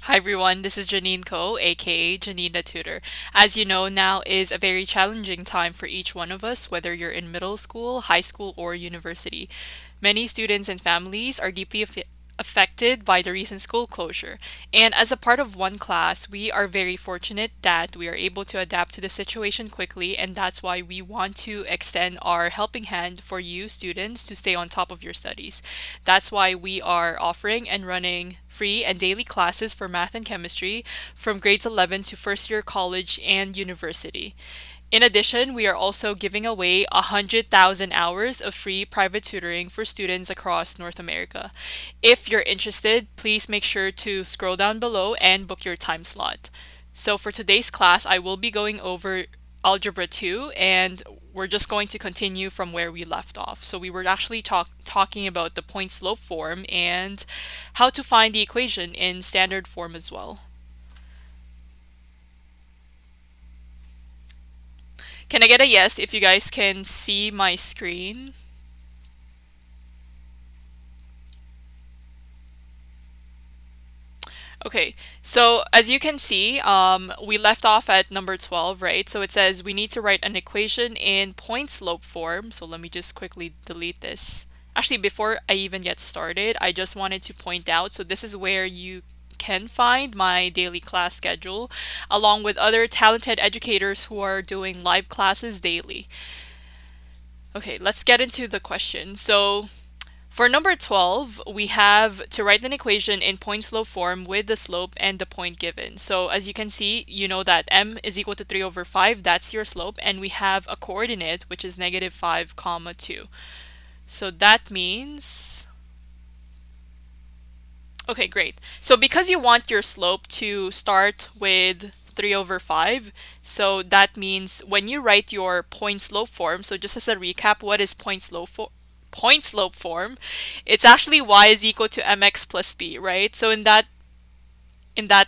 Hi everyone, this is Janine aka Janine The Tutor. As you know, now is a very challenging time for each one of us, whether you're in middle school, high school, or university. Many students and families are deeply affected by the recent school closure. And as a part of OneClass, we are very fortunate that we are able to adapt to the situation quickly, and that's why we want to extend our helping hand for you students to stay on top of your studies. That's why we are offering and running free and daily classes for math and chemistry from grades 11 to first year college and university. In addition, we are also giving away 100,000 hours of free private tutoring for students across North America. If you're interested, please make sure to scroll down below and book your time slot. So for today's class, I will be going over Algebra 2, and we're just going to continue from where we left off. So we were actually talking about the point slope form and how to find the equation in standard form as well. Can I get a yes if you guys can see my screen? Okay, so as you can see, we left off at number 12, right? So it says we need to write an equation in point slope form. So let me just quickly delete this. Actually, before I even get started, I just wanted to point out, so this is where you can find my daily class schedule, along with other talented educators who are doing live classes daily. Okay, let's get into the question. So for number 12, we have to write an equation in point slope form with the slope and the point given. So as you can see, you know that m is equal to 3 over 5, that's your slope, and we have a coordinate, which is negative 5 comma 2. So that means, okay, great. So because you want your slope to start with 3 over 5, so that means when you write your point slope form, so just as a recap, what is point slope form? It's actually y is equal to mx plus b, right? So in that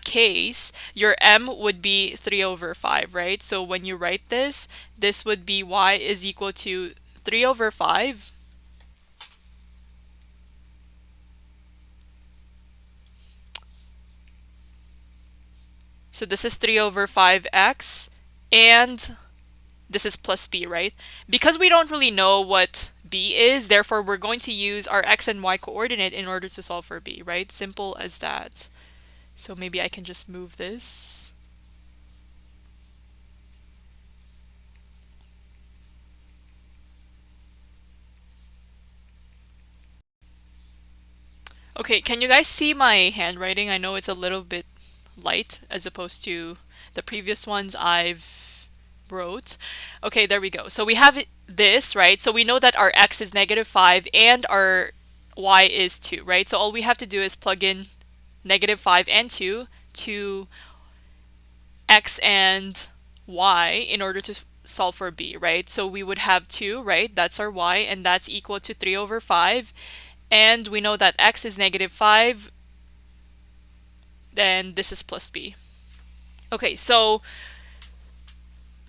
case, your m would be 3 over 5, right? So when you write this, this would be y is equal to 3 over 5. So this is 3 over 5x, and this is plus b, right? Because we don't really know what b is, therefore we're going to use our x and y coordinate in order to solve for b, right? Simple as that. So maybe I can just move this. Okay, can you guys see my handwriting? I know it's a little bit light as opposed to the previous ones I've wrote. Okay, there we go. So we have this, right? So we know that our x is negative 5 and our y is 2, right? So all we have to do is plug in negative 5 and 2 to x and y in order to solve for b, right? So we would have 2, right? That's our y, and that's equal to 3 over 5. And we know that x is negative 5, then this is plus b. Okay, so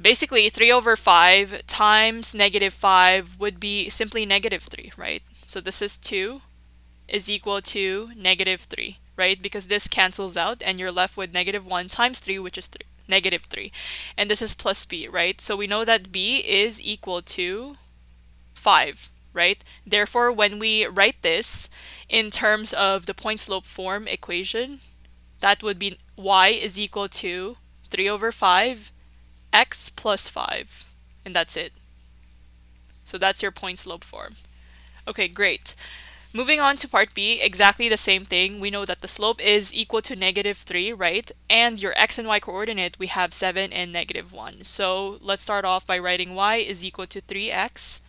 basically 3 over 5 times negative 5 would be simply negative 3, right? So this is 2 is equal to negative 3, right? Because this cancels out and you're left with negative 1 times 3, which is 3, negative 3. And this is plus b, right? So we know that b is equal to 5, right? Therefore, when we write this in terms of the point slope form equation, that would be y is equal to 3 over 5 x plus 5. And that's it. So that's your point slope form. Okay, great. Moving on to part B, exactly the same thing. We know that the slope is equal to negative 3, right? And your x and y coordinate, we have 7 and negative 1. So let's start off by writing y is equal to 3x.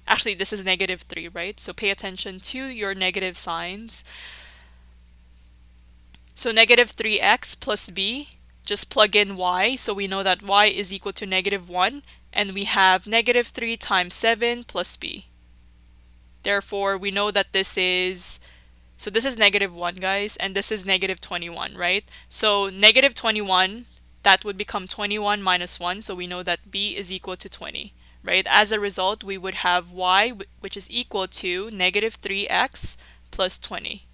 Actually, this is negative 3, right? So pay attention to your negative signs. So negative 3x plus b, just plug in y. So we know that y is equal to negative 1. And we have negative 3 times 7 plus b. Therefore, we know that this is, so this is negative 1, guys, and this is negative 21, right? So negative 21, that would become 21 minus 1, so we know that b is equal to 20, right? As a result, we would have y, which is equal to negative 3x plus 20.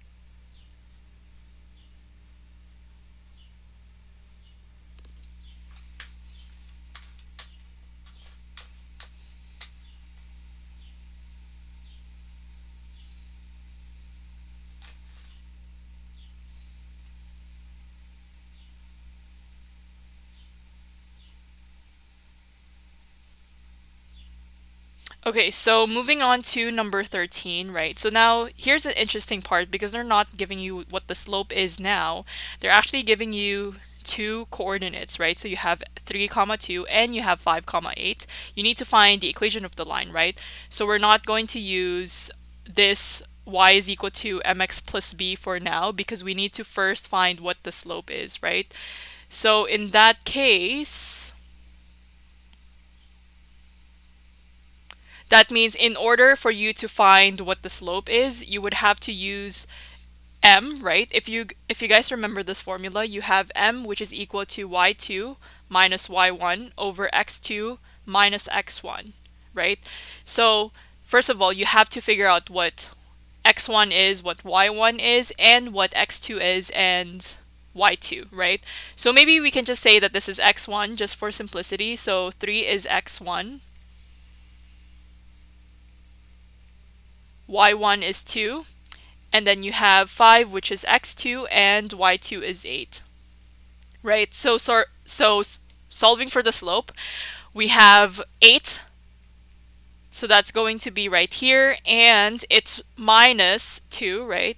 Okay, so moving on to number 13, right? So now here's an interesting part because they're not giving you what the slope is now. They're actually giving you two coordinates, right? So you have 3 comma 2 and you have 5 comma 8. You need to find the equation of the line, right? So we're not going to use this y is equal to mx plus b for now because we need to first find what the slope is, right? So in that case, that means in order for you to find what the slope is, you would have to use m, right? If you guys remember this formula, you have m, which is equal to y2 minus y1 over x2 minus x1, right? So first of all, you have to figure out what x1 is, what y1 is, and what x2 is, and y2, right? So maybe we can just say that this is x1 just for simplicity. So 3 is x1, y1 is 2, and then you have 5, which is x2, and y2 is 8, right? So solving for the slope, we have 8, so that's going to be right here, and it's minus 2, right?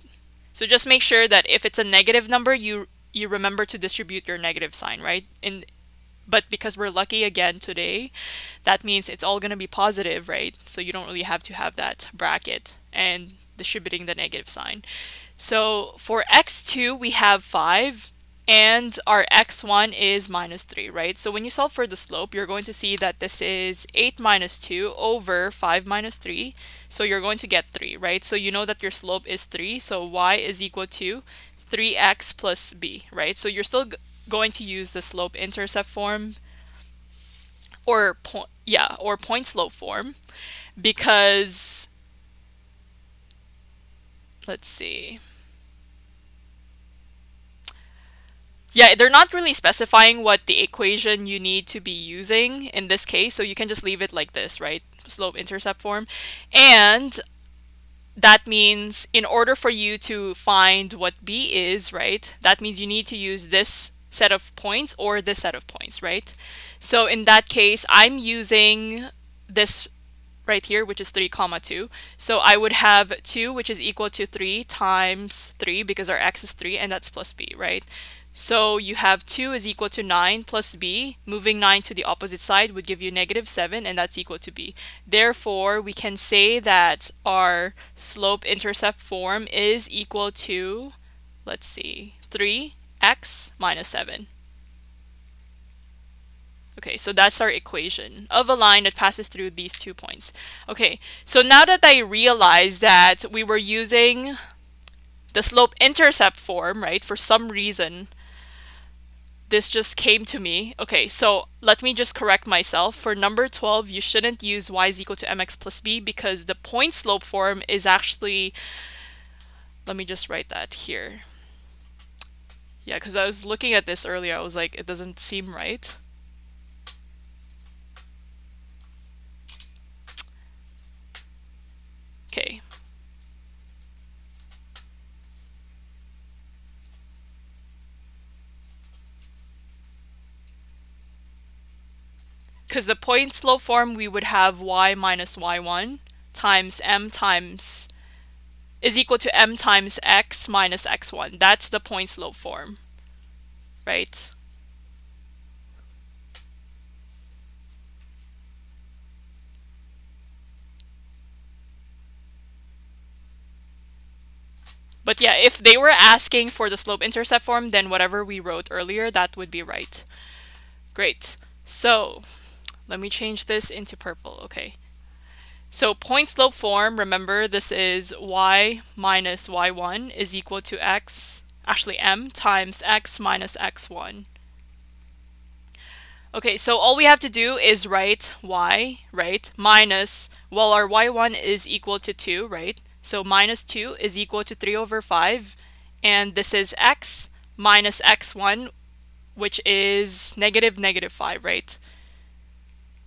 So just make sure that if it's a negative number, you remember to distribute your negative sign, right? But because we're lucky again today, that means it's all going to be positive, right? So you don't really have to have that bracket and distributing the negative sign. So for x2, we have 5, and our x1 is minus 3, right? So when you solve for the slope, you're going to see that this is 8 minus 2 over 5 minus 3. So you're going to get 3, right? So you know that your slope is 3, so y is equal to 3x plus b, right? So you're still going to use the slope-intercept form or point slope form because let's see. Yeah, they're not really specifying what the equation you need to be using in this case, so you can just leave it like this, right? Slope-intercept form. And that means in order for you to find what b is, right, that means you need to use this set of points or this set of points, right? So in that case, I'm using this right here, which is 3 comma 2. So I would have 2, which is equal to 3 times 3 because our x is 3, and that's plus b, right? So you have 2 is equal to 9 plus b. Moving 9 to the opposite side would give you negative 7, and that's equal to b. Therefore, we can say that our slope-intercept form is equal to, let's see, 3x minus 7. Okay, so that's our equation of a line that passes through these 2 points. Okay, so now that I realized that we were using the slope-intercept form, right, for some reason, this just came to me. Okay, so let me just correct myself. For number 12, you shouldn't use y is equal to mx plus b because the point slope form is actually, let me just write that here. Yeah, because I was looking at this earlier, I was like, it doesn't seem right. Okay. Because the point slope form, we would have y minus y1 times m times is equal to m times x minus x1. That's the point slope form, right? But yeah, if they were asking for the slope-intercept form, then whatever we wrote earlier, that would be right. Great. So let me change this into purple. Okay. So point slope form, remember this is y minus y1 is equal to x, actually m, times x minus x1. Okay, so all we have to do is write y, right, minus, well, our y1 is equal to 2, right? So minus 2 is equal to 3 over 5, and this is x minus x1, which is negative 5, right?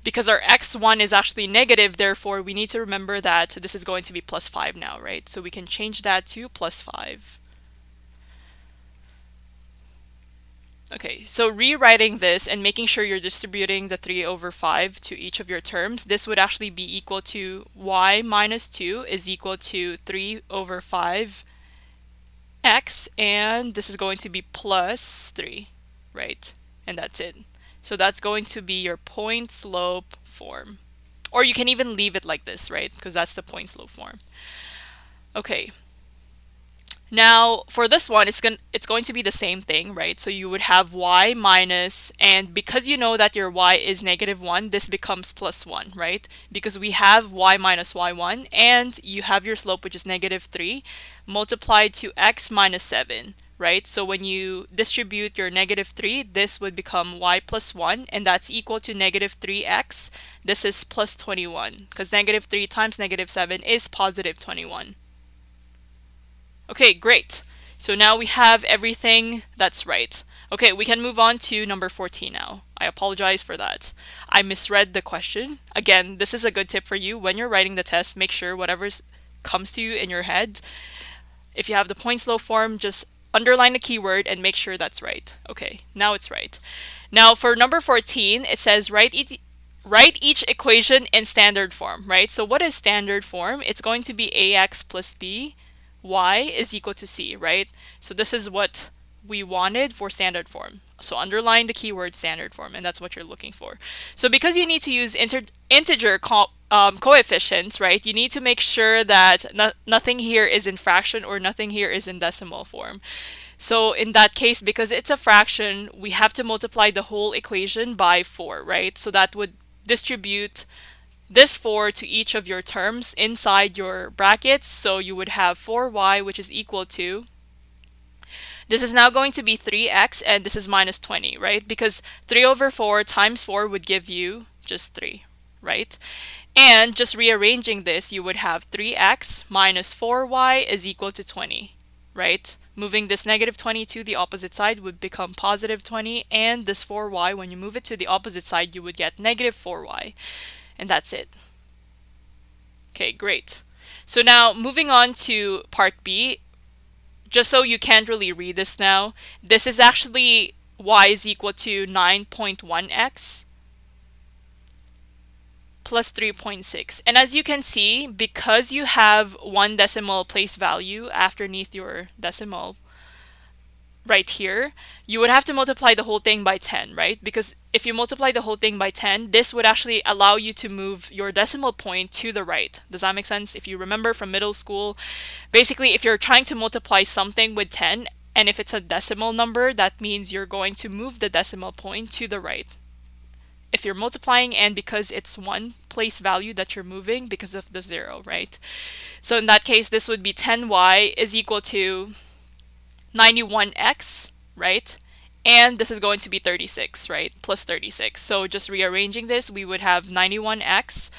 Because our x1 is actually negative, therefore we need to remember that this is going to be plus 5 now, right? So we can change that to plus 5. Okay, so rewriting this and making sure you're distributing the 3 over 5 to each of your terms, this would actually be equal to y minus 2 is equal to 3 over 5 x, and this is going to be plus 3, right? And that's it. So that's going to be your point slope form. Or you can even leave it like this, right? Because that's the point slope form. Okay. Now, for this one, it's going to be the same thing, right? So you would have y minus, and because you know that your y is -1, this becomes plus 1, right? Because we have y minus y1, and you have your slope, which is -3, multiplied to x minus 7, right? So when you distribute your -3, this would become y plus 1, and that's equal to -3x. This is plus 21, because -3 times -7 is positive 21. Okay, great. So now we have everything that's right. Okay, we can move on to number 14 now. I apologize for that. I misread the question. Again, this is a good tip for you. When you're writing the test, make sure whatever comes to you in your head, if you have the point slope form, just underline the keyword and make sure that's right. Okay, now it's right. Now for number 14, it says write each equation in standard form, right? So what is standard form? It's going to be ax plus b y is equal to c, right? So this is what we wanted for standard form. So underline the keyword standard form, and that's what you're looking for. So because you need to use integer coefficients, right? You need to make sure that nothing here is in fraction or nothing here is in decimal form. So in that case, because it's a fraction, we have to multiply the whole equation by 4, right? So that would distribute this 4 to each of your terms inside your brackets. So you would have 4y, which is equal to, this is now going to be 3x, and this is minus 20, right? Because 3 over 4 times 4 would give you just 3, right? And just rearranging this, you would have 3x minus 4y is equal to 20, right? Moving this -20 to the opposite side would become positive 20, and this 4y, when you move it to the opposite side, you would get negative 4y. And that's it. Okay, great. So now moving on to part B, just so you can't really read this now, this is actually y is equal to 9.1x plus 3.6. And as you can see, because you have one decimal place value underneath your decimal right here, you would have to multiply the whole thing by 10, right? Because if you multiply the whole thing by 10, this would actually allow you to move your decimal point to the right. Does that make sense? If you remember from middle school, basically if you're trying to multiply something with 10, and if it's a decimal number, that means you're going to move the decimal point to the right. If you're multiplying, and because it's one place value that you're moving because of the 0, right? So in that case, this would be 10y is equal to 91x, right? And this is going to be 36, right? Plus 36. So just rearranging this, we would have 91x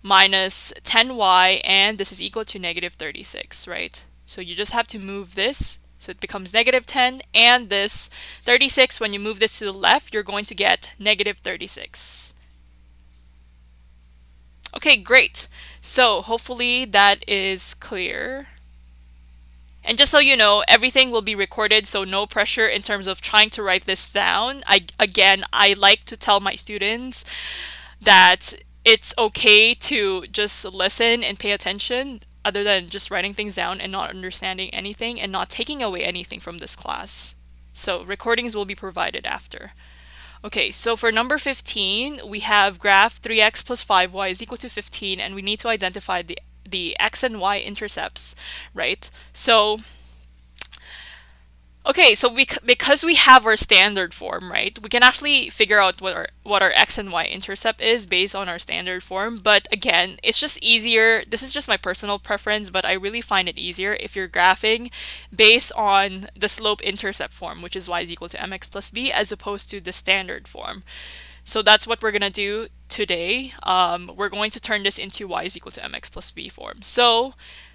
minus 10y, and this is equal to negative 36, right? So you just have to move this. So it becomes negative 10, and this 36, when you move this to the left, you're going to get negative 36. Okay, great. So hopefully that is clear. And just so you know, everything will be recorded, so no pressure in terms of trying to write this down. I like to tell my students that it's okay to just listen and pay attention, other than just writing things down and not understanding anything and not taking away anything from this class. So recordings will be provided after. Okay, so for number 15, we have graph 3x plus 5y is equal to 15, and we need to identify the x and y intercepts, right? So, okay, so because we have our standard form, right, we can actually figure out what our x and y intercept is based on our standard form. But again, it's just easier. This is just my personal preference, but I really find it easier if you're graphing based on the slope-intercept form, which is y is equal to mx plus b, as opposed to the standard form. So that's what we're going to do today. We're going to turn this into y is equal to mx plus b form. So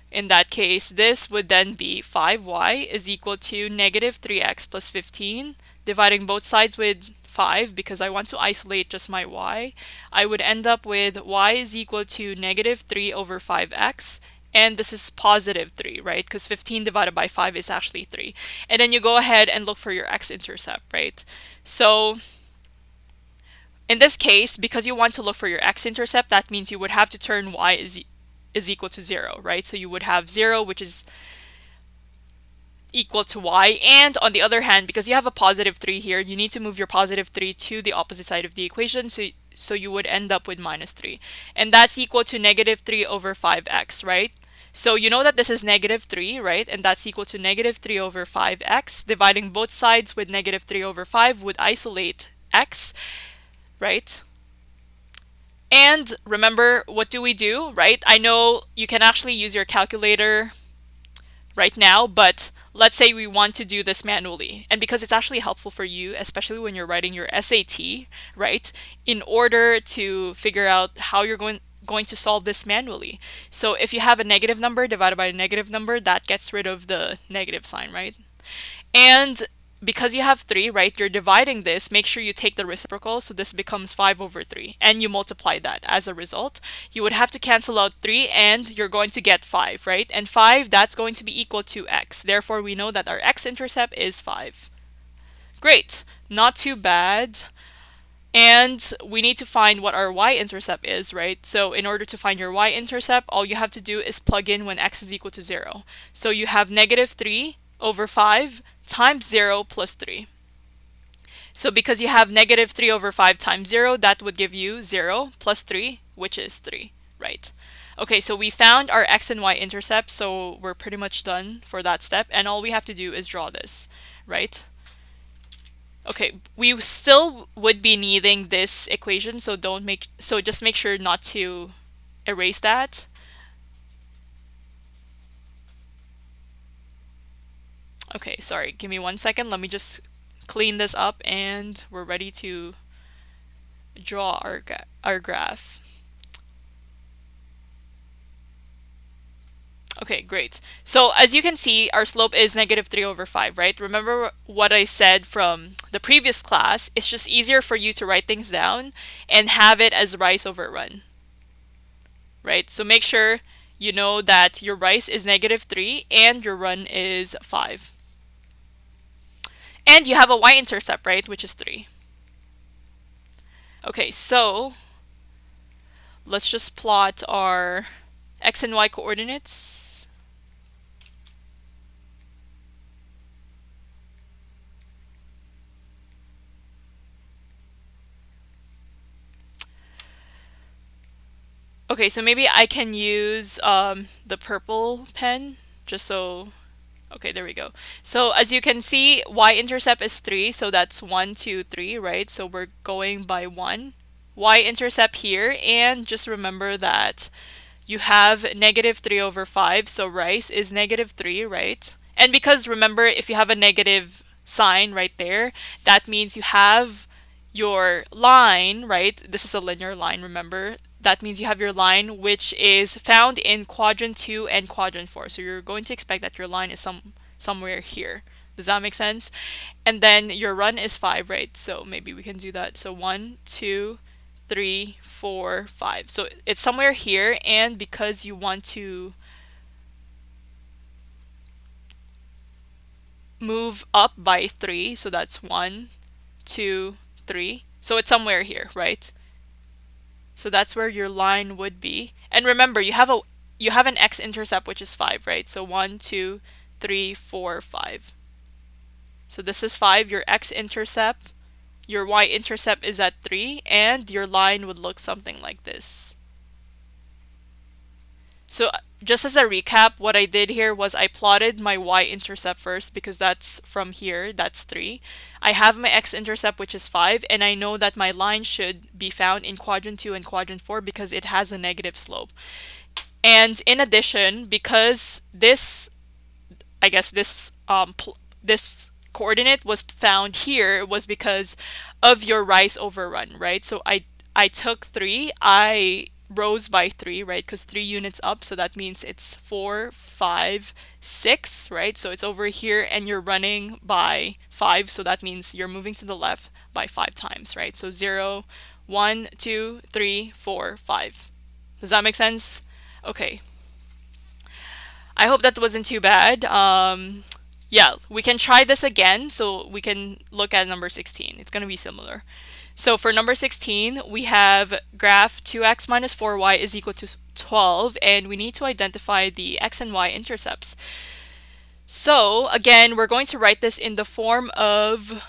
in that case, this would then be 5y is equal to negative 3x plus 15, dividing both sides with 5 because I want to isolate just my y. I would end up with y is equal to negative 3 over 5x, and this is positive 3, right? Because 15 divided by 5 is actually 3. And then you go ahead and look for your x-intercept, right? So in this case, because you want to look for your x-intercept, that means you would have to turn y is equal to 0, right? So you would have 0, which is equal to y. And on the other hand, because you have a positive 3 here, you need to move your positive 3 to the opposite side of the equation. So you would end up with minus 3. And that's equal to negative 3 over 5x, right? So you know that this is negative 3, right? And that's equal to negative 3 over 5x. Dividing both sides with negative 3 over 5 would isolate x, right? And remember, what do we do, right? I know you can actually use your calculator right now, but let's say we want to do this manually. And because it's actually helpful for you, especially when you're writing your SAT, right? In order to figure out how you're going to solve this manually. So if you have a negative number divided by a negative number, that gets rid of the negative sign, right? And because you have 3, right, you're dividing this, make sure you take the reciprocal, so this becomes 5 over 3, and you multiply that. As a result, you would have to cancel out 3, and you're going to get 5, right? And 5, that's going to be equal to x. Therefore, we know that our x-intercept is 5. Great, not too bad. And we need to find what our y-intercept is, right? So in order to find your y-intercept, all you have to do is plug in when x is equal to 0. So you have negative 3 over 5 times 0 plus 3. So because you have negative 3 over 5 times 0, that would give you 0 plus 3, which is 3, right? Okay, so we found our x and y intercepts, so we're pretty much done for that step, and all we have to do is draw this, right? Okay, we still would be needing this equation, so just make sure not to erase that. Okay, sorry, give me 1 second. Let me just clean this up and we're ready to draw our graph. Okay, great. So as you can see, our slope is negative 3 over 5, right? Remember what I said from the previous class. It's just easier for you to write things down and have it as rise over run, right? So make sure you know that your rise is negative 3 and your run is 5. And you have a y-intercept, right, which is 3. Okay, so let's just plot our x and y coordinates. Okay, so maybe I can use the purple pen just so. Okay, there we go. So as you can see, y-intercept is 3, so that's 1, 2, 3, right? So we're going by 1. Y-intercept here, and just remember that you have negative 3 over 5, so rice is negative 3, right? And because remember, if you have a negative sign right there, that means you have your line, right? This is a linear line, remember? That means you have your line which is found in quadrant 2 and quadrant 4. So you're going to expect that your line is somewhere here. Does that make sense? And then your run is 5, right? So maybe we can do that. So 1, 2, 3, 4, 5. So it's somewhere here, and because you want to move up by 3, so that's 1, 2, 3. So it's somewhere here, right? So that's where your line would be. And remember, you have an x-intercept which is 5, right? So 1, 2, 3, 4, 5. So this is 5, your x-intercept. Your y-intercept is at 3, and your line would look something like this. So just as a recap, what I did here was I plotted my y-intercept first because that's from here, that's 3. I have my x-intercept, which is 5, and I know that my line should be found in quadrant 2 and quadrant 4 because it has a negative slope. And in addition, because this, I guess this coordinate was found here was because of your rise over run, right? So I took 3, I rose by 3, right? Because 3 units up, so that means it's 4, 5, 6, right? So it's over here, and you're running by 5, so that means you're moving to the left by 5 times, right? So 0, 1, 2, 3, 4, 5. Does that make sense? Okay. I hope that wasn't too bad. Yeah, we can try this again so we can look at number 16. It's going to be similar. So for number 16, we have graph 2x minus 4y is equal to 12, and we need to identify the x and y intercepts. So again, we're going to write this in the form of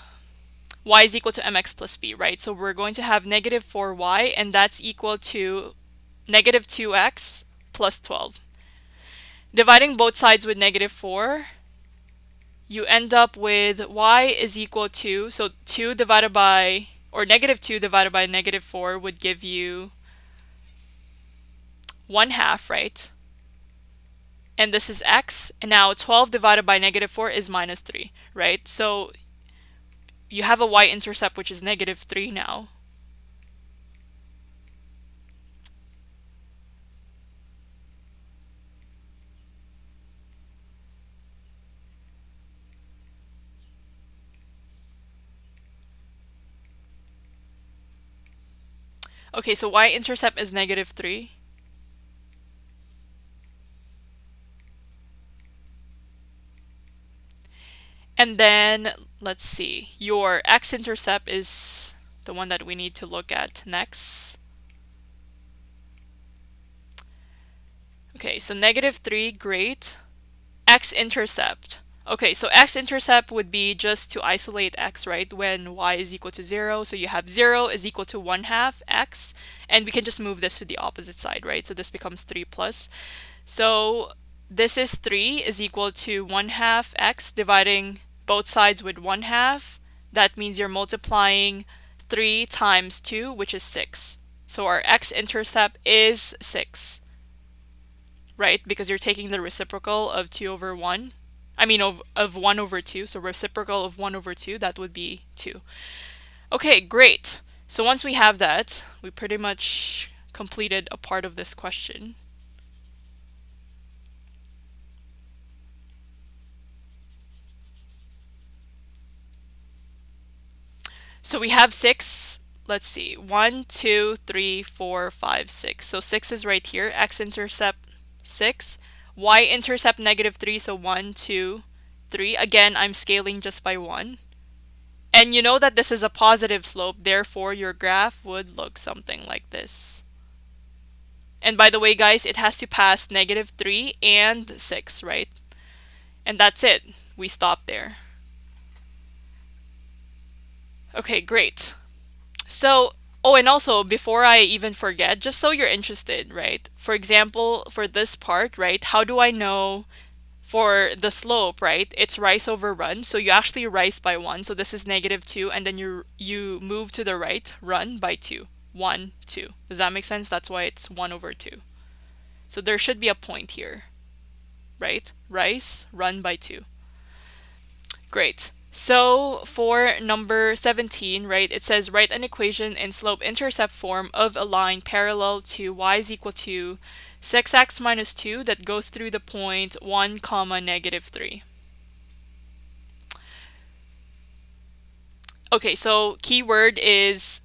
y is equal to mx plus b, right? So we're going to have negative 4y, and that's equal to negative 2x plus 12. Dividing both sides with negative 4, you end up with y is equal to, so 2 divided by, or negative 2 divided by negative 4 would give you 1/2, right? And this is x, and now 12 divided by negative 4 is minus 3, right? So you have a y-intercept which is negative 3 now. Okay, so y-intercept is negative 3. And then, let's see, your x-intercept is the one that we need to look at next. Okay, so negative 3, great. X-intercept. Okay, so x-intercept would be just to isolate x, right? When y is equal to 0. So you have 0 is equal to 1/2 x. And we can just move this to the opposite side, right? So this becomes 3 plus. So this is 3 is equal to 1/2 x, dividing both sides with 1/2. That means you're multiplying 3 times 2, which is 6. So our x-intercept is 6. Right? Because you're taking the reciprocal of 2 over 1. I mean, of 1 over 2. So reciprocal of 1 over 2, that would be 2. Okay, great. So once we have that, we pretty much completed a part of this question. So we have 6. Let's see. 1, 2, 3, 4, 5, 6. So 6 is right here. X-intercept 6. Y-intercept negative 3. So 1, 2, 3. Again, I'm scaling just by 1. And you know that this is a positive slope, therefore your graph would look something like this. And by the way, guys, it has to pass negative 3 and 6, right? And that's it. We stop there. Okay, great. So, oh, and also, before I even forget, just so you're interested, right? For example, for this part, right, how do I know for the slope, right? It's rise over run. So you actually rise by 1. So this is negative 2, and then you move to the right, run by 2. 1, 2. Does that make sense? That's why it's 1 over 2. So there should be a point here, right? Rise, run by 2. Great. So for number 17, right, it says write an equation in slope-intercept form of a line parallel to y is equal to 6x minus 2 that goes through the point 1 comma negative 3. Okay, so keyword is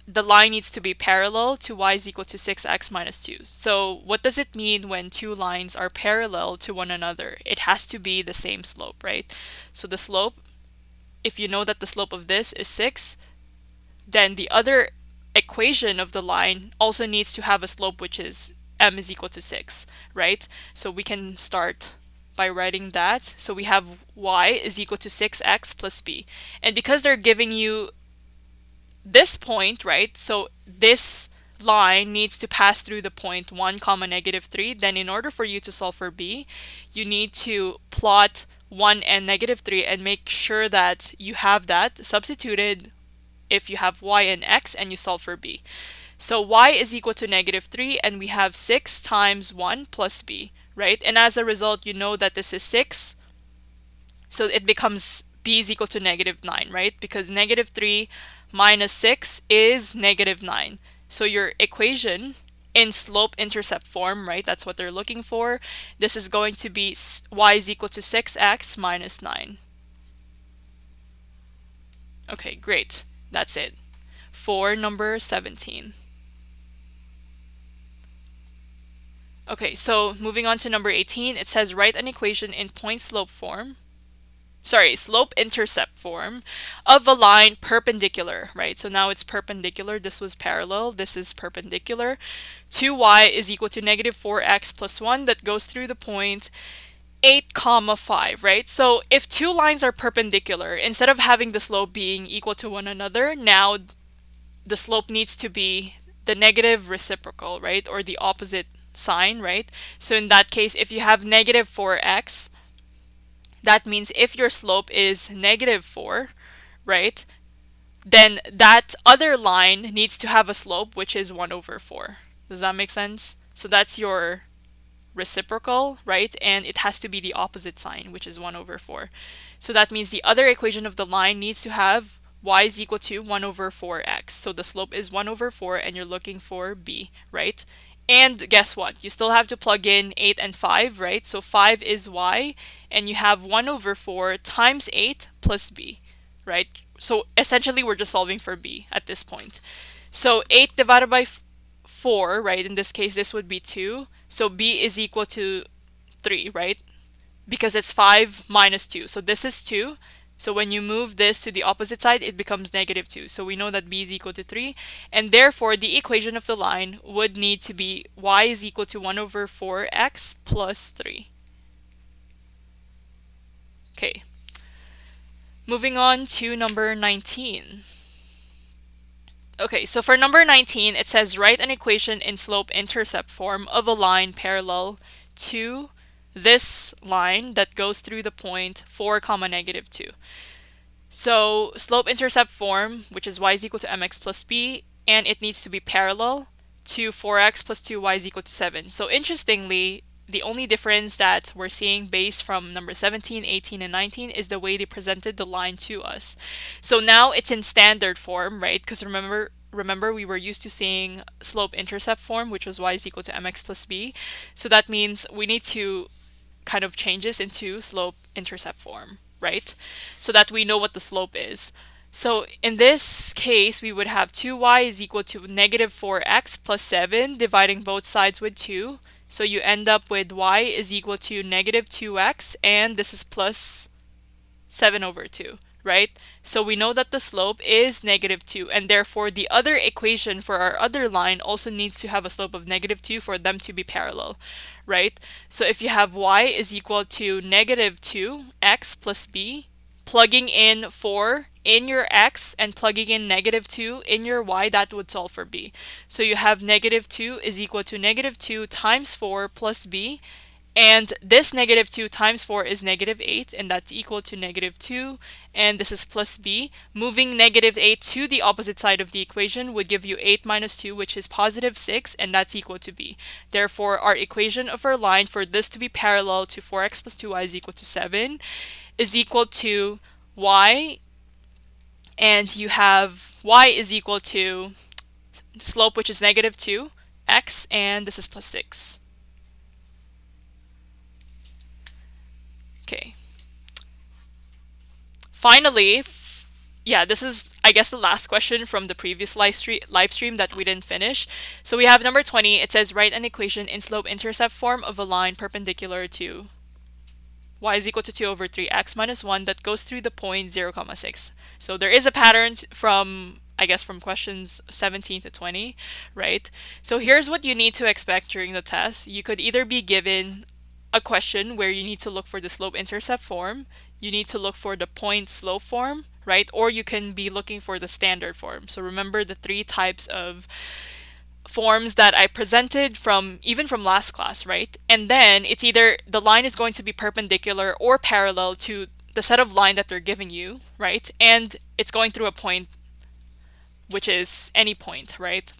the line needs to be parallel to y is equal to 6x minus 2. So what does it mean when two lines are parallel to one another? It has to be the same slope, right? So the slope, if you know that the slope of this is 6, then the other equation of the line also needs to have a slope which is m is equal to 6, right? So we can start by writing that. So we have y is equal to 6x plus b. And because they're giving you this point, right? So this line needs to pass through the point 1 comma negative 3. Then in order for you to solve for b, you need to plot 1 and negative 3 and make sure that you have that substituted if you have y and x and you solve for b. So y is equal to negative 3, and we have 6 times 1 plus b, right? And as a result, you know that this is 6. So it becomes b is equal to negative 9, right? Because negative 3 minus 6 is negative 9. So your equation in slope-intercept form, right? That's what they're looking for. This is going to be y is equal to 6x minus 9. Okay, great. That's it for number 17. Okay, so moving on to number 18, it says write an equation in slope-intercept form of a line perpendicular, right? So now it's perpendicular. This was parallel. This is perpendicular. 2y is equal to negative 4x plus 1 that goes through the point 8 comma 5, right? So if two lines are perpendicular, instead of having the slope being equal to one another, now the slope needs to be the negative reciprocal, right? Or the opposite sign, right? So in that case, if you have negative 4x, that means if your slope is negative 4, right, then that other line needs to have a slope which is 1 over 4. Does that make sense? So that's your reciprocal, right? And it has to be the opposite sign, which is 1 over 4. So that means the other equation of the line needs to have y is equal to 1 over 4x. So the slope is 1 over 4 and you're looking for b, right? And guess what? You still have to plug in 8 and 5, right? So 5 is y, and you have 1 over 4 times 8 plus b, right? So essentially, we're just solving for b at this point. So 8 divided by 4, right? In this case, this would be 2. So b is equal to 3, right? Because it's 5 minus 2. So this is 2. So when you move this to the opposite side, it becomes negative 2. So we know that b is equal to 3. And therefore, the equation of the line would need to be y is equal to 1 over 4x plus 3. Okay. Moving on to number 19. Okay, so for number 19, it says write an equation in slope-intercept form of a line parallel to this line that goes through the point 4 comma negative 2. So slope-intercept form, which is y is equal to mx plus b, and it needs to be parallel to 4x plus 2y is equal to 7. So interestingly, the only difference that we're seeing based from number 17, 18, and 19 is the way they presented the line to us. So now it's in standard form, right? Because remember we were used to seeing slope-intercept form, which was y is equal to mx plus b. So that means we need to kind of change this into slope-intercept form, right? So that we know what the slope is. So in this case, we would have 2y is equal to negative 4x plus 7, dividing both sides with 2. So you end up with y is equal to negative 2x, and this is plus 7 over 2, right? So we know that the slope is negative 2, and therefore the other equation for our other line also needs to have a slope of negative 2 for them to be parallel, right? So if you have y is equal to negative 2x plus b, plugging in 4 in your x and plugging in negative 2 in your y, that would solve for b. So you have negative 2 is equal to negative 2 times 4 plus b, and this negative 2 times 4 is negative 8, and that's equal to negative 2, and this is plus b. Moving negative 8 to the opposite side of the equation would give you 8 minus 2, which is positive 6, and that's equal to b. Therefore, our equation of our line for this to be parallel to 4x plus 2y is equal to 7 is equal to y, and you have y is equal to slope, which is negative 2x, and this is plus 6. Okay. Finally, yeah, this is, I guess, the last question from the previous live stream that we didn't finish. So we have number 20. It says write an equation in slope-intercept form of a line perpendicular to y is equal to 2 over 3x minus 1 that goes through the point 0, 6. So there is a pattern from, I guess, from questions 17 to 20, right? So here's what you need to expect during the test. You could either be given a question where you need to look for the slope-intercept form, you need to look for the point-slope form, right? Or you can be looking for the standard form. So remember the 3 types of forms that I presented from even from last class, right? And then it's either the line is going to be perpendicular or parallel to the set of line that they're giving you, right? And it's going through a point, which is any point, right?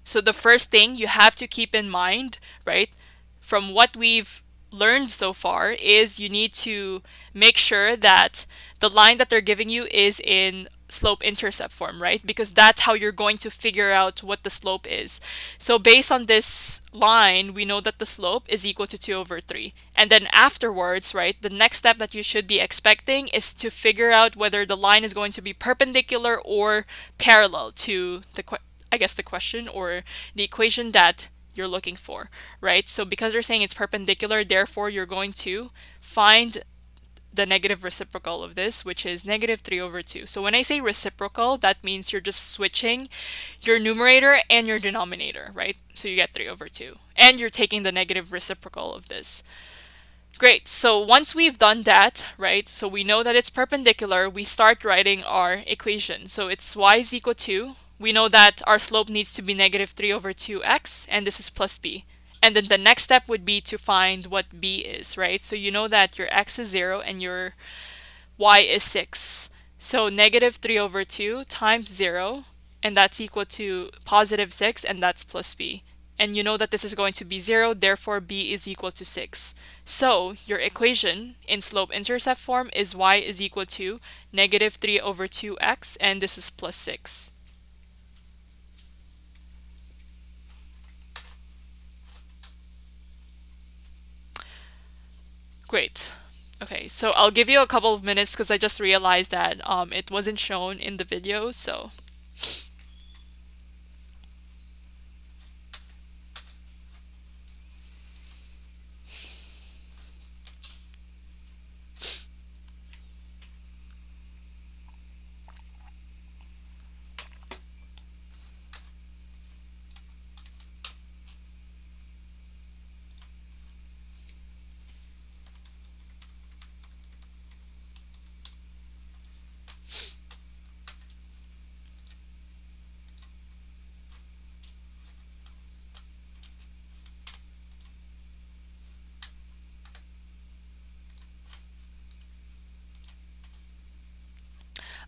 So the first thing you have to keep in mind, right, from what we've learned so far is you need to make sure that the line that they're giving you is in slope-intercept form, right? Because that's how you're going to figure out what the slope is. So based on this line, we know that the slope is equal to 2 over 3. And then afterwards, right, the next step that you should be expecting is to figure out whether the line is going to be perpendicular or parallel to the question or the equation that you're looking for, right? So because they're saying it's perpendicular, therefore you're going to find the negative reciprocal of this, which is negative 3 over 2. So when I say reciprocal, that means you're just switching your numerator and your denominator, right? So you get 3 over 2. And you're taking the negative reciprocal of this. Great. So once we've done that, right, so we know that it's perpendicular, we start writing our equation. So it's y is equal to, we know that our slope needs to be negative 3 over 2x, and this is plus b. And then the next step would be to find what b is, right? So you know that your x is 0 and your y is 6. So negative 3 over 2 times 0, and that's equal to positive 6, and that's plus b. And you know that this is going to be 0, therefore b is equal to 6. So your equation in slope-intercept form is y is equal to negative 3 over 2x, and this is plus 6. Great. Okay, so I'll give you a couple of minutes because I just realized that it wasn't shown in the video, so.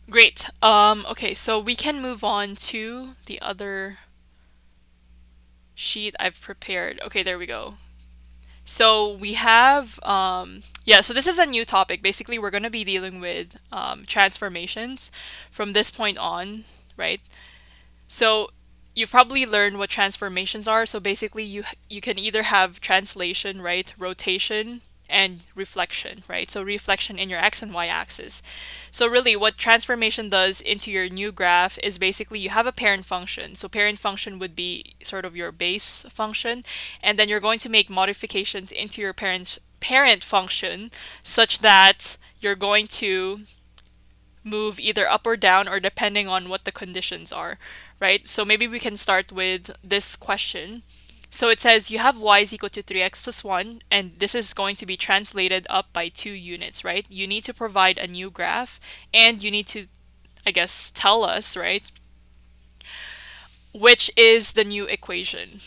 Great. Okay, so we can move on to the other sheet I've prepared. Okay, there we go. So we have, yeah, so this is a new topic. Basically, we're going to be dealing with transformations from this point on, right? So you've probably learned what transformations are. So basically, you can either have translation, right, rotation, and reflection, right? So reflection in your x and y axis. So really what transformation does into your new graph is basically you have a parent function. So parent function would be sort of your base function, and then you're going to make modifications into your parent function such that you're going to move either up or down or depending on what the conditions are, right? So maybe we can start with this question. So it says you have y is equal to 3x plus 1, and this is going to be translated up by 2 units, right? You need to provide a new graph, and you need to, I guess, tell us, right, which is the new equation.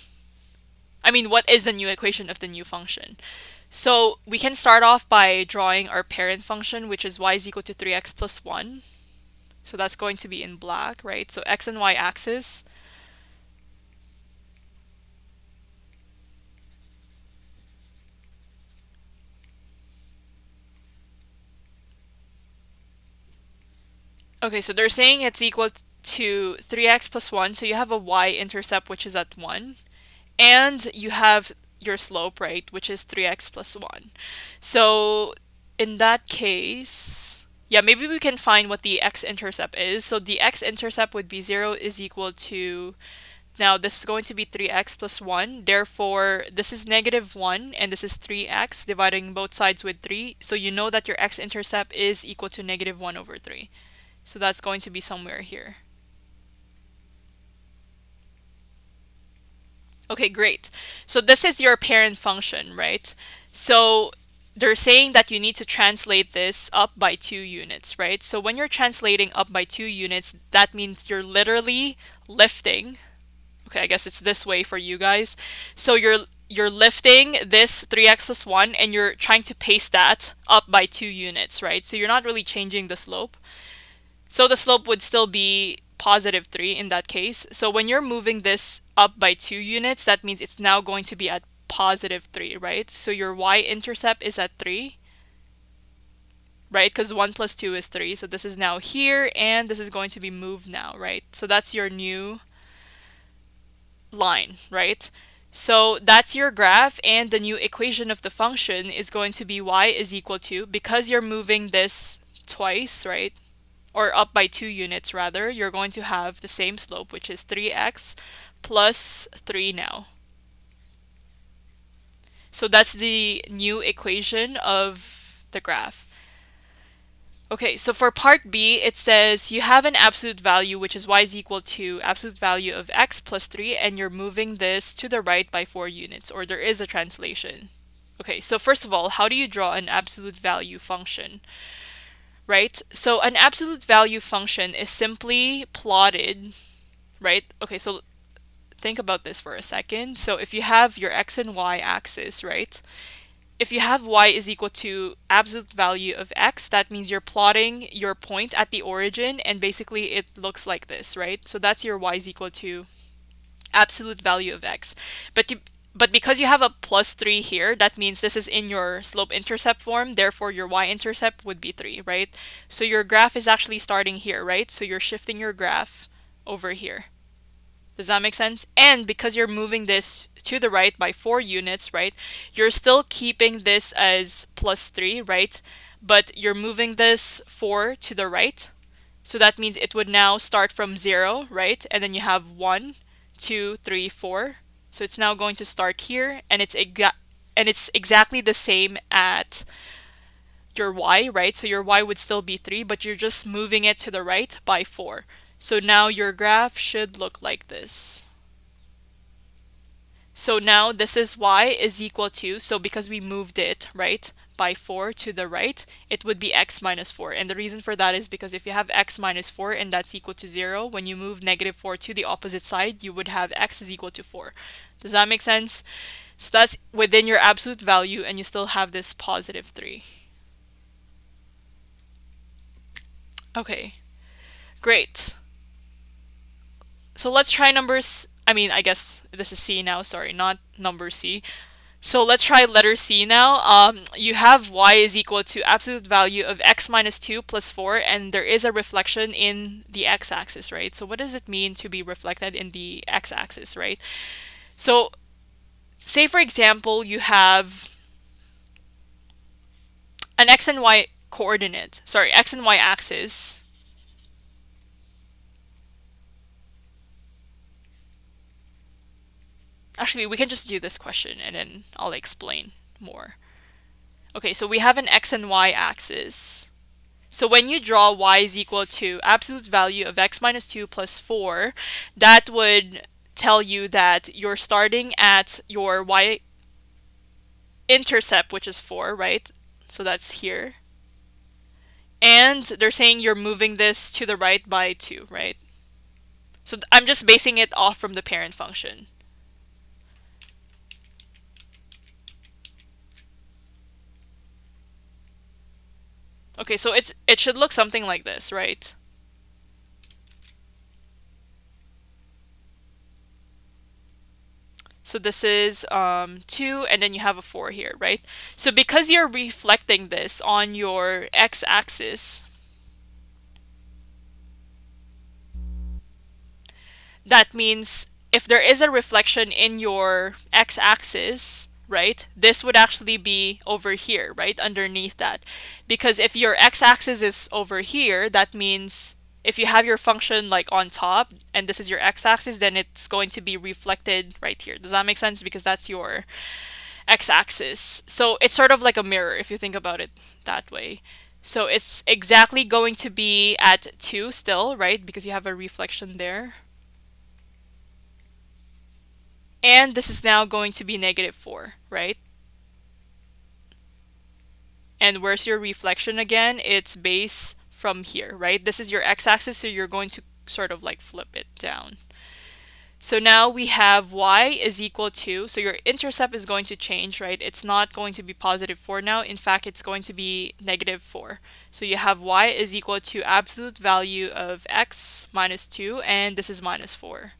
I mean, what is the new equation of the new function? So we can start off by drawing our parent function, which is y is equal to 3x plus 1. So that's going to be in black, right? So x and y axis. Okay, so they're saying it's equal to 3x plus 1. So you have a y-intercept, which is at 1. And you have your slope, right, which is 3x plus 1. So in that case, yeah, maybe we can find what the x-intercept is. So the x-intercept would be 0 is equal to, now this is going to be 3x plus 1. Therefore, this is negative 1 and this is 3x, dividing both sides with 3. So you know that your x-intercept is equal to negative 1 over 3. So that's going to be somewhere here. Okay, great. So this is your parent function, right? So they're saying that you need to translate this up by 2 units, right? So when you're translating up by 2 units, that means you're literally lifting. Okay, I guess it's this way for you guys. So you're lifting this 3x plus 1 and you're trying to paste that up by 2 units, right? So you're not really changing the slope. So the slope would still be positive 3 in that case. So when you're moving this up by 2 units, that means it's now going to be at positive 3, right? So your y-intercept is at 3, right? Because 1 plus 2 is 3. So this is now here, and this is going to be moved now, right? So that's your new line, right? So that's your graph, and the new equation of the function is going to be y is equal to, because you're moving this twice, right? Or up by 2 units rather, you're going to have the same slope, which is 3x plus 3 now. So that's the new equation of the graph. Okay, so for part B, it says you have an absolute value, which is y is equal to absolute value of x plus 3, and you're moving this to the right by 4 units, or there is a translation. Okay, so first of all, how do you draw an absolute value function? Right? So an absolute value function is simply plotted, right? Okay, so think about this for a second. So if you have your x and y axis, right? If you have y is equal to absolute value of x, that means you're plotting your point at the origin, and basically it looks like this, right? So that's your y is equal to absolute value of x. But because you have a plus 3 here, that means this is in your slope-intercept form, therefore your y-intercept would be 3, right? So your graph is actually starting here, right? So you're shifting your graph over here. Does that make sense? And because you're moving this to the right by 4 units, right, you're still keeping this as plus 3, right? But you're moving this 4 to the right. So that means it would now start from 0, right? And then you have 1, 2, 3, 4. So it's now going to start here, and it's exactly the same at your y, right? So your y would still be 3, but you're just moving it to the right by 4. So now your graph should look like this. So now this is y is equal to, so because we moved it, right, by 4 to the right, it would be x minus 4. And the reason for that is because if you have x minus 4 and that's equal to 0, when you move negative 4 to the opposite side, you would have x is equal to 4. Does that make sense? So that's within your absolute value, and you still have this positive 3. Okay, great. So let's try numbers. I guess this is C now, sorry, not number C. So let's try letter C now. You have y is equal to absolute value of x minus 2 plus 4, and there is a reflection in the x-axis, right? So what does it mean to be reflected in the x-axis, right? So say, for example, you have an x and y coordinate, sorry, x and y axis. Actually, we can just do this question and then I'll explain more. Okay, so we have an x and y axis. So when you draw y is equal to absolute value of x minus 2 plus 4, that would tell you that you're starting at your y-intercept, which is 4, right? So that's here. And they're saying you're moving this to the right by 2, right? So I'm just basing it off from the parent function. Okay, so it should look something like this, right? So this is 2, and then you have a 4 here, right? So because you're reflecting this on your x-axis, that means if there is a reflection in your x-axis, right, this would actually be over here, right, underneath that. Because if your x-axis is over here, that means if you have your function like on top and this is your x-axis, then it's going to be reflected right here. Does that make sense? Because that's your x-axis. So it's sort of like a mirror if you think about it that way. So it's exactly going to be at 2 still, right? Because you have a reflection there. And this is now going to be negative 4, right? And where's your reflection again? It's base from here, right? This is your x-axis, so you're going to sort of like flip it down. So now we have y is equal to, so your intercept is going to change, right? It's not going to be positive 4 now. In fact, it's going to be negative 4. So you have y is equal to absolute value of x minus 2, and this is minus 4.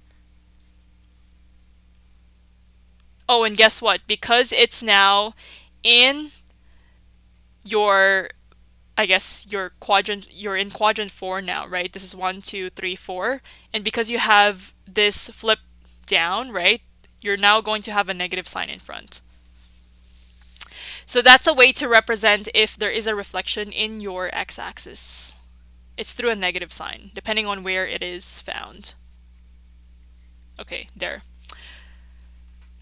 Oh, and guess what? Because it's now in your, I guess your quadrant, you're in quadrant 4 now, right? This is 1, 2, 3, 4. And because you have this flip down, right, you're now going to have a negative sign in front. So that's a way to represent if there is a reflection in your x-axis. It's through a negative sign, depending on where it is found. Okay, there.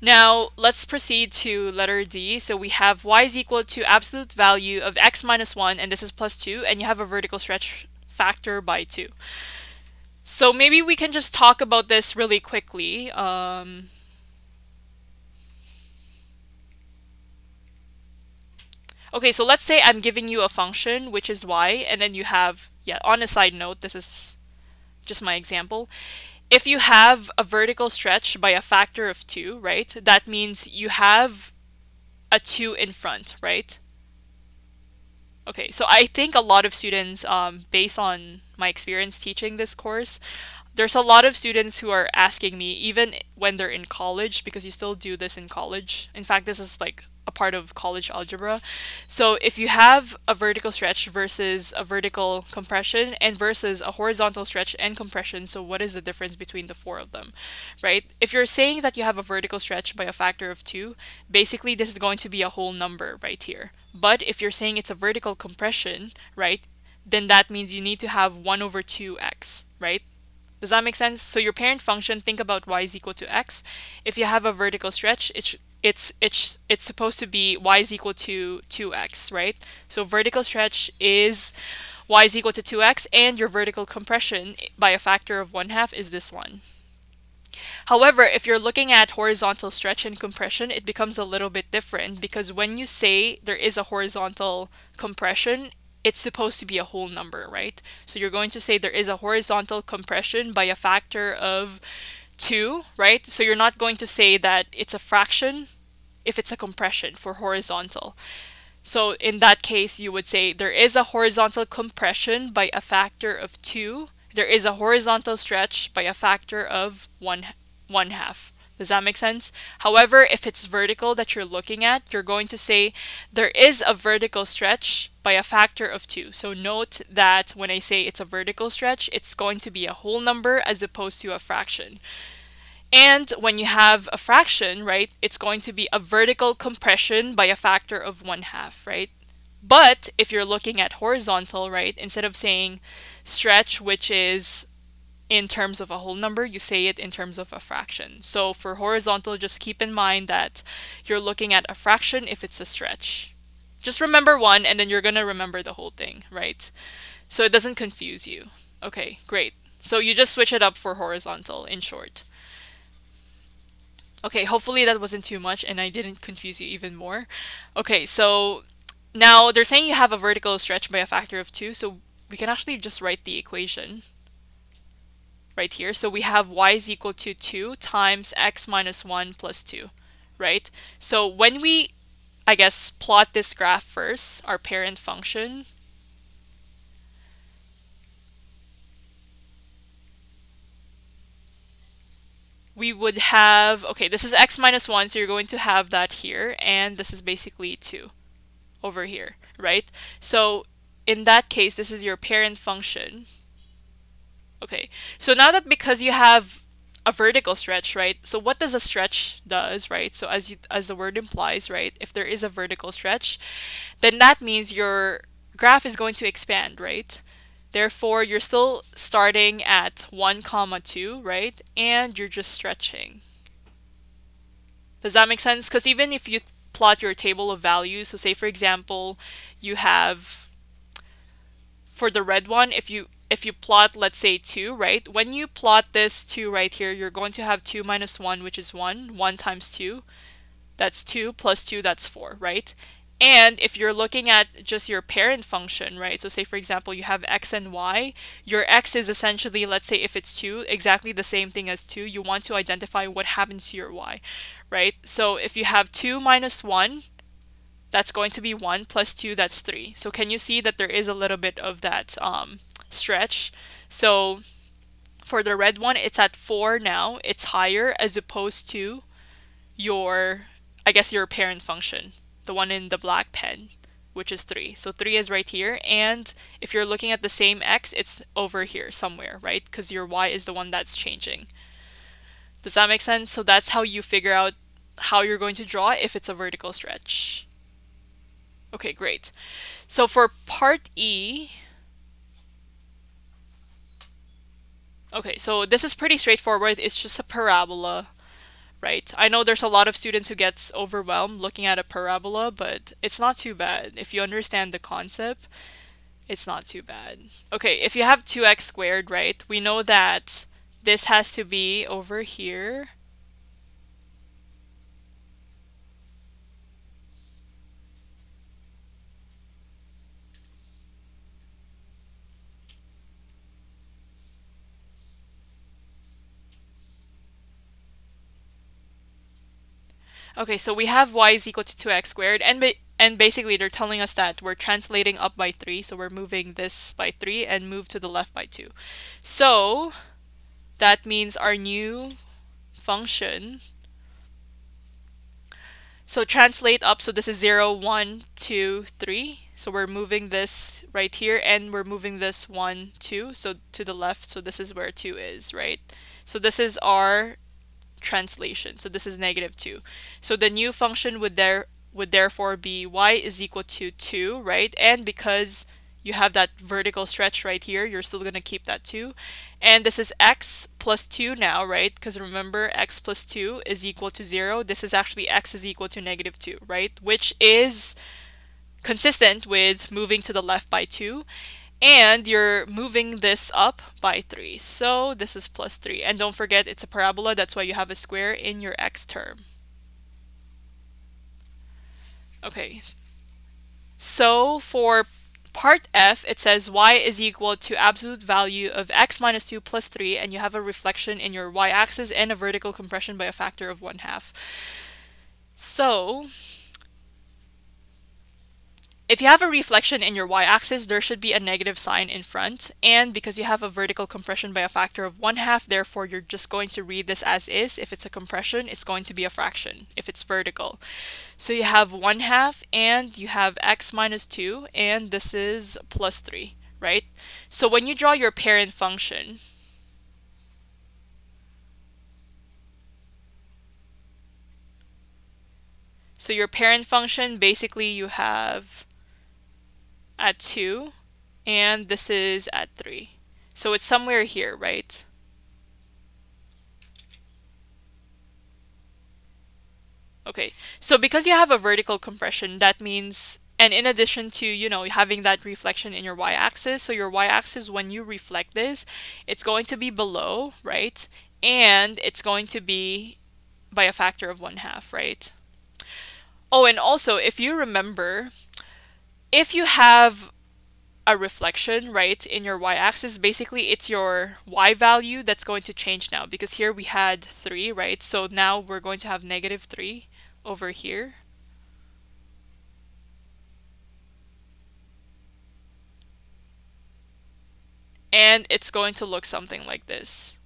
Now, let's proceed to letter D. So we have y is equal to absolute value of x minus 1, and this is plus 2, and you have a vertical stretch factor by 2. So maybe we can just talk about this really quickly. Okay, so let's say I'm giving you a function, which is y, and then you have, yeah, on a side note, this is just my example. If you have a vertical stretch by a factor of 2, right, that means you have a 2 in front, right? Okay, so I think a lot of students, based on my experience teaching this course, there's a lot of students who are asking me, even when they're in college, because you still do this in college. In fact, this is like a part of college algebra. So if you have a vertical stretch versus a vertical compression and versus a horizontal stretch and compression, so what is the difference between the four of them, right? If you're saying that you have a vertical stretch by a factor of 2, basically this is going to be a whole number right here. But if you're saying it's a vertical compression, right, then that means you need to have 1 over 2x, right? Does that make sense? So your parent function, think about y is equal to x. If you have a vertical stretch, it's supposed to be y is equal to 2x, right? So vertical stretch is y is equal to 2x, and your vertical compression by a factor of 1/2 is this one. However, if you're looking at horizontal stretch and compression, it becomes a little bit different, because when you say there is a horizontal compression, it's supposed to be a whole number, right? So you're going to say there is a horizontal compression by a factor of 2, right? So you're not going to say that it's a fraction if it's a compression for horizontal. So in that case, you would say there is a horizontal compression by a factor of 2. There is a horizontal stretch by a factor of 1/2. Does that make sense? However, if it's vertical that you're looking at, you're going to say there is a vertical stretch by a factor of 2. So note that when I say it's a vertical stretch, it's going to be a whole number as opposed to a fraction. And when you have a fraction, right, it's going to be a vertical compression by a factor of 1/2, right? But if you're looking at horizontal, right, instead of saying stretch, which is in terms of a whole number, you say it in terms of a fraction. So for horizontal, just keep in mind that you're looking at a fraction if it's a stretch. Just remember one, and then you're going to remember the whole thing, right? So it doesn't confuse you. Okay, great. So you just switch it up for horizontal, in short. Okay, hopefully that wasn't too much and I didn't confuse you even more. Okay, so now they're saying you have a vertical stretch by a factor of 2, so we can actually just write the equation right here. So we have y is equal to 2 times x minus 1 plus 2, right? So when we, I guess, plot this graph first, our parent function, we would have, okay, this is x minus 1, so you're going to have that here, and this is basically 2 over here, right? So in that case, this is your parent function. Okay, so now that because you have a vertical stretch, right? So what does a stretch does, right? So as the word implies, right? If there is a vertical stretch, then that means your graph is going to expand, right? Therefore, you're still starting at 1 comma 2, right? And you're just stretching. Does that make sense? Because even if you plot your table of values, so say for example, you have, for the red one, if you plot, let's say 2, right? When you plot this 2 right here, you're going to have 2 minus 1, which is 1. 1 times 2, that's 2, plus 2, that's 4, right? And if you're looking at just your parent function, right? So say for example, you have x and y. Your x is essentially, let's say if it's 2, exactly the same thing as 2. You want to identify what happens to your y, right? So if you have 2 minus 1, that's going to be 1 plus 2, that's 3. So can you see that there is a little bit of that stretch? So for the red one, it's at 4 now. It's higher as opposed to your, I guess, your parent function, the one in the black pen, which is 3. So 3 is right here. And if you're looking at the same x, it's over here somewhere, right? Because your y is the one that's changing. Does that make sense? So that's how you figure out how you're going to draw if it's a vertical stretch. Okay, great. So for part E, okay, so this is pretty straightforward. It's just a parabola, right? I know there's a lot of students who gets overwhelmed looking at a parabola, but it's not too bad. If you understand the concept, it's not too bad. Okay, if you have 2x squared, right, we know that this has to be over here. Okay, so we have y is equal to 2x squared, and basically they're telling us that we're translating up by 3, so we're moving this by 3 and move to the left by 2. So that means our new function, so translate up, so this is 0, 1, 2, 3. So we're moving this right here, and we're moving this 1, 2, so to the left, so this is where 2 is, right? So this is our translation. So this is -2. So the new function would therefore be y is equal to 2, right? And because you have that vertical stretch right here, you're still going to keep that 2. And this is x plus 2 now, right? Because remember, x plus 2 is equal to 0. This is actually x is equal to -2, right? Which is consistent with moving to the left by 2. And you're moving this up by 3. So this is plus 3. And don't forget, it's a parabola. That's why you have a square in your x term. Okay. So for part F, it says y is equal to absolute value of x minus 2 plus 3. And you have a reflection in your y-axis and a vertical compression by a factor of 1/2. So if you have a reflection in your y-axis, there should be a negative sign in front, and because you have a vertical compression by a factor of 1/2, therefore you're just going to read this as is. If it's a compression, it's going to be a fraction if it's vertical. So you have 1/2 and you have x minus 2, and this is plus 3, right? So when you draw your parent function, so your parent function, basically you have at 2, and this is at 3. So it's somewhere here, right? Okay, so because you have a vertical compression, that means, and in addition to, having that reflection in your y-axis, so your y-axis, when you reflect this, it's going to be below, right? And it's going to be by a factor of 1/2, right? Oh, and also, if you remember, if you have a reflection, right, in your y-axis, basically it's your y value that's going to change now, because here we had 3, right? So now we're going to have -3 over here. And it's going to look something like this.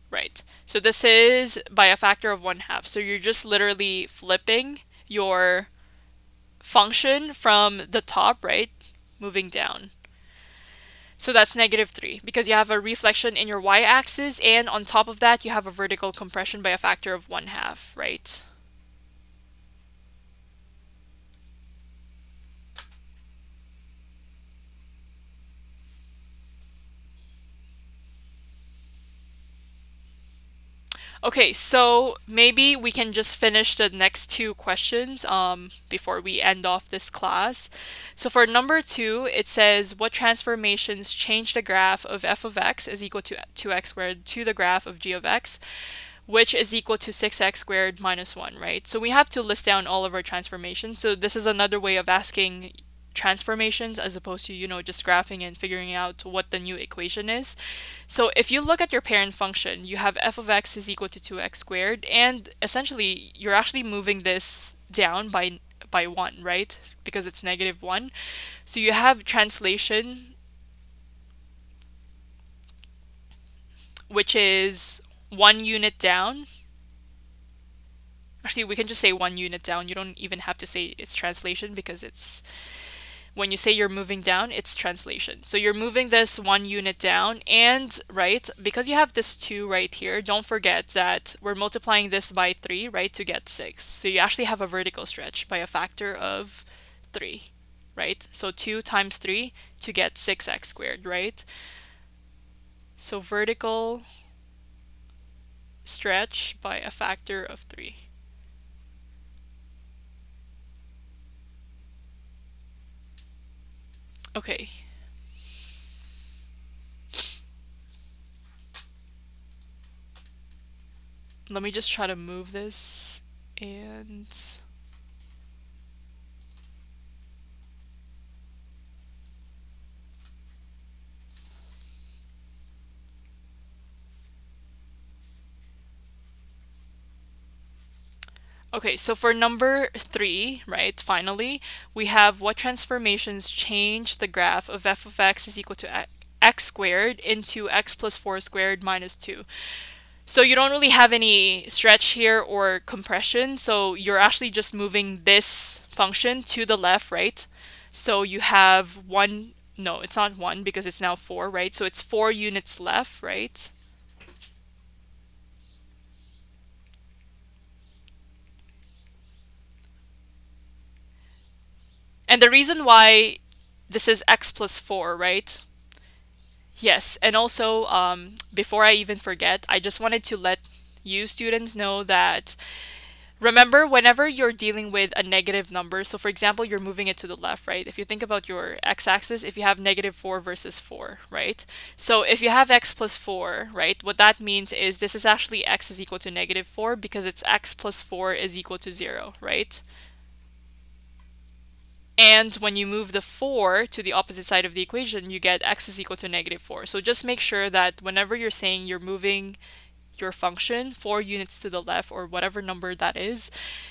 Right. So this is by a factor of 1/2. So you're just literally flipping your function from the top, right, moving down. So that's -3 because you have a reflection in your y-axis, and on top of that you have a vertical compression by a factor of 1/2, right? Okay, so maybe we can just finish the next two questions before we end off this class. So for number 2, it says, what transformations change the graph of f of x is equal to 2x squared to the graph of g of x, which is equal to 6x squared minus 1, right? So we have to list down all of our transformations. So this is another way of asking transformations as opposed to, just graphing and figuring out what the new equation is. So if you look at your parent function, you have f of x is equal to 2x squared, and essentially you're actually moving this down by 1, right? Because it's -1. So you have translation, which is 1 unit down. Actually, we can just say 1 unit down. You don't even have to say it's translation, because it's, when you say you're moving down, it's translation. So you're moving this 1 unit down, and right, because you have this 2 right here, don't forget that we're multiplying this by 3, right, to get 6. So you actually have a vertical stretch by a factor of 3, right? So 2 times 3 to get 6x squared, right? So vertical stretch by a factor of 3. Okay. Let me just try to move this and okay, so for number 3, right, finally, we have what transformations change the graph of f of x is equal to x squared into x plus 4 squared minus 2. So you don't really have any stretch here or compression, so you're actually just moving this function to the left, right? So you have one, no, it's not 1 because it's now 4, right? So it's 4 units left, right? And the reason why this is x plus 4, right? Yes, and also before I even forget, I just wanted to let you students know that remember whenever you're dealing with a negative number, so for example, you're moving it to the left, right? If you think about your x-axis, if you have negative 4 versus 4, right? So if you have x plus 4, right, what that means is this is actually x is equal to negative 4 because it's x plus 4 is equal to 0, right? And when you move the 4 to the opposite side of the equation, you get x is equal to negative 4. So just make sure that whenever you're saying you're moving your function 4 units to the left or whatever number that is,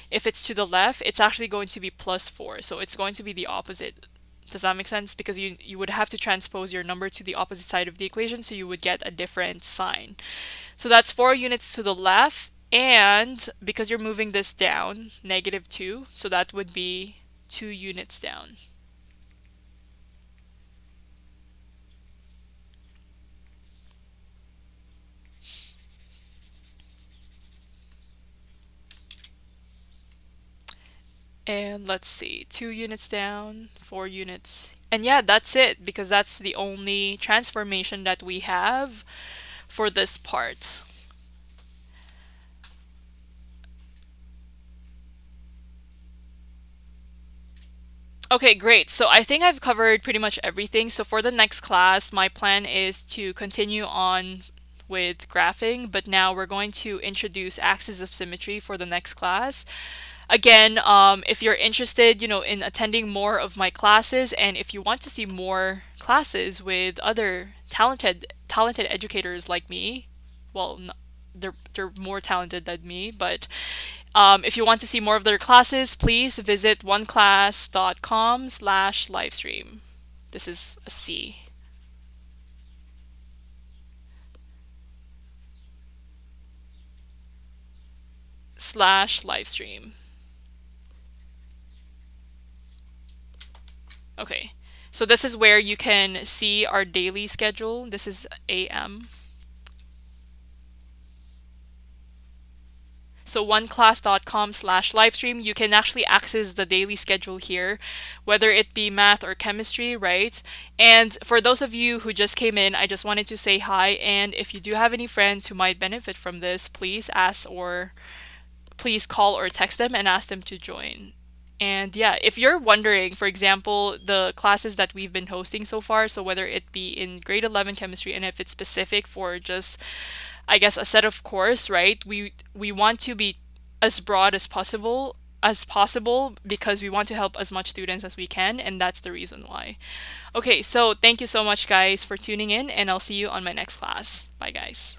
if it's to the left, it's actually going to be plus 4. So it's going to be the opposite. Does that make sense? Because you would have to transpose your number to the opposite side of the equation, so you would get a different sign. So that's 4 units to the left, and because you're moving this down, negative 2, so that would be 2 units down. And let's see, 2 units down, 4 units. And yeah, that's it, because that's the only transformation that we have for this part. Okay, great. So I think I've covered pretty much everything. So for the next class, my plan is to continue on with graphing, but now we're going to introduce axes of symmetry for the next class. Again, if you're interested, in attending more of my classes, and if you want to see more classes with other talented educators like me, well, they're more talented than me, but if you want to see more of their classes, please visit oneclass.com/livestream. This is a C /livestream. Okay, so this is where you can see our daily schedule. This is AM. So oneclass.com/livestream, you can actually access the daily schedule here, whether it be math or chemistry, right? And for those of you who just came in, I just wanted to say hi. And if you do have any friends who might benefit from this, please please call or text them and ask them to join. And yeah, if you're wondering, for example, the classes that we've been hosting so far, so whether it be in grade 11 chemistry and if it's specific for just, I guess, a set of course, right? We want to be as broad as possible because we want to help as much students as we can, and that's the reason why. Okay, so thank you so much guys for tuning in, and I'll see you on my next class. Bye guys.